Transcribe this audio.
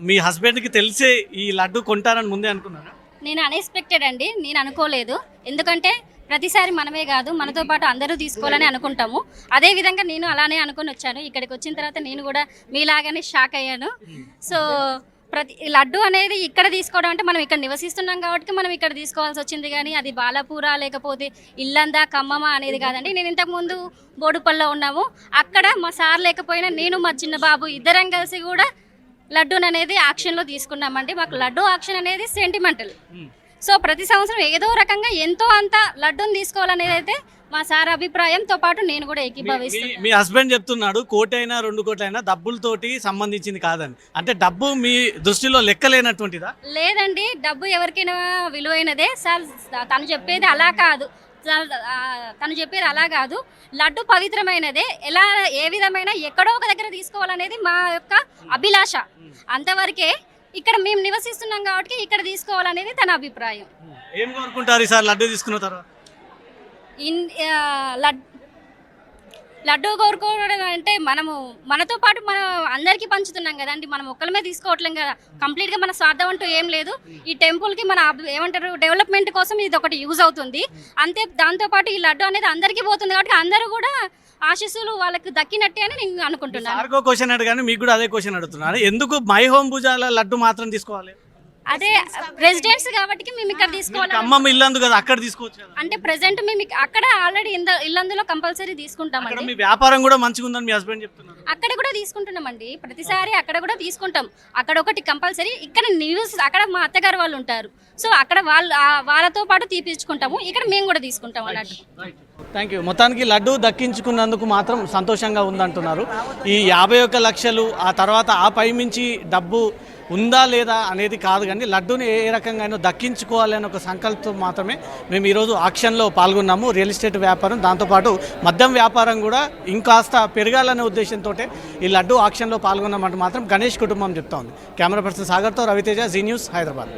మీ హస్బెండ్కి తెలిసే ఈ లడ్డు కొంటారని ముందే అనుకున్నారా? నేను అన్ఎక్స్పెక్టెడ్ అండి, నేను అనుకోలేదు. ఎందుకంటే ప్రతిసారి మనమే కాదు, మనతో పాటు అందరూ తీసుకోవాలని అనుకుంటాము. అదే విధంగా నేను అలానే అనుకుని వచ్చాను. ఇక్కడికి వచ్చిన తర్వాత నేను కూడా మీలాగానే షాక్ అయ్యాను. సో లడ్డు అనేది ఇక్కడ తీసుకోవడం అంటే మనం ఇక్కడ నివసిస్తున్నాం కాబట్టి మనం ఇక్కడ తీసుకోవాల్సి వచ్చింది, కానీ అది బాలాపూర లేకపోతే ఇల్లందా ఖమ్మమా అనేది కాదండి. నేను ఇంతకుముందు బోడుపల్లో ఉన్నాము, అక్కడ మా సార్ లేకపోయినా నేను మా చిన్న బాబు ఇద్దరం కలిసి కూడా లడ్డూని అనేది ఆక్షన్లో తీసుకున్నామండి. మాకు లడ్డు ఆక్షన్ అనేది సెంటిమెంటల్. సో ప్రతి సంవత్సరం ఏదో రకంగా ఎంతో అంత లడ్డూని తీసుకోవాలనేది అయితే మా సార్ అభిప్రాయంతో పాటు నేను కూడా ఏకీభవిస్తాను. మీ హస్బెండ్ చెప్తున్నాడు 1 కోటి అయినా 2 కోట్లు అయినా డబ్బులతోటి సంబంధించింది కాదని. అంటే డబ్బు మీ దృష్టిలో లెక్కలేనటువంటిదా? లేదండి, డబ్బు ఎవరికైనా విలువైనదే సార్. తను చెప్పేది అలా కాదు, లడ్డు పవిత్రమైనదే. ఎలా ఏ విధమైన ఎక్కడో ఒక దగ్గర తీసుకోవాలనేది మా యొక్క అభిలాష. అంతవరకే ఇక్కడ మేము నివసిస్తున్నాం కాబట్టి ఇక్కడ తీసుకోవాలనేది తన అభిప్రాయం. ఏం కోరుకుంటారు ఈసారి లడ్డు తీసుకున్న తర్వాత? లడ్డు కోరుకోవడం అంటే మనతో పాటు మనం అందరికీ పంచుతున్నాం కదండి, మనం ఒక్కలమే తీసుకోవట్లేం కదా. కంప్లీట్గా మన స్వార్థం అంటూ ఏం లేదు. ఈ టెంపుల్కి మన ఏమంటారు డెవలప్మెంట్ కోసం ఇది ఒకటి యూజ్ అవుతుంది అంతే. దాంతోపాటు ఈ లడ్డు అనేది అందరికీ పోతుంది కాబట్టి అందరూ కూడా ఆశీస్సులు వాళ్ళకి దక్కినట్టే అని నేను అనుకుంటున్నాను. క్వశ్చన్ అడగానే మీకు కూడా అదే క్వశ్చన్ అడుగుతున్నాను, ఎందుకు మై హోమ్ భుజాల లడ్డు మాత్రం తీసుకోవాలి? అదే రెసిడెంట్స్ కాబట్టి మేము ఇక్కడ తీసుకోవాలి. ఖమ్మం ఇల్లందు కదా, అక్కడ తీసుకోవచ్చు అంటే ప్రెసెంట్ మేము అక్కడ ఆల్రెడీ ఇల్లందులో కంపల్సరీ తీసుకుంటామండి. మీ వ్యాపారం కూడా మంచిగా ఉందని మీ హస్బెండ్ చెప్తున్నారు. అక్కడ కూడా తీసుకుంటున్నామండి, ప్రతిసారి అక్కడ కూడా తీసుకుంటాం. అక్కడ ఒకటి కంపల్సరీ, ఇక్కడ అక్కడ మా అత్తగారు వాళ్ళు ఉంటారు, సో అక్కడ వాళ్ళతో పాటు తీపించుకుంటాము. ఇక్కడ మేము కూడా తీసుకుంటాం అన్నట్టు. Thank you. మొత్తానికి లడ్డు దక్కించుకున్నందుకు మాత్రం సంతోషంగా ఉందంటున్నారు. ఈ 51 లక్షలు ఆ తర్వాత ఆ పై మించి డబ్బు ఉందా లేదా అనేది కాదు, కానీ లడ్డూని ఏ రకంగా దక్కించుకోవాలి అనే ఒక సంకల్పం మాత్రమే మేము ఈరోజు ఆక్షన్లో పాల్గొన్నాము. రియల్ ఎస్టేట్ వ్యాపారం, దాంతోపాటు మద్యం వ్యాపారం కూడా ఇంకాస్త పెరగాలనే ఉద్దేశంతో ఈ లడ్డు ఆక్షన్లో పాల్గొన్నామంటూ మాత్రం గణేష్ కుటుంబం చెప్తా ఉంది. కెమెరా పర్సన్ సాగర్తో రవితేజ, జీ న్యూస్, హైదరాబాద్.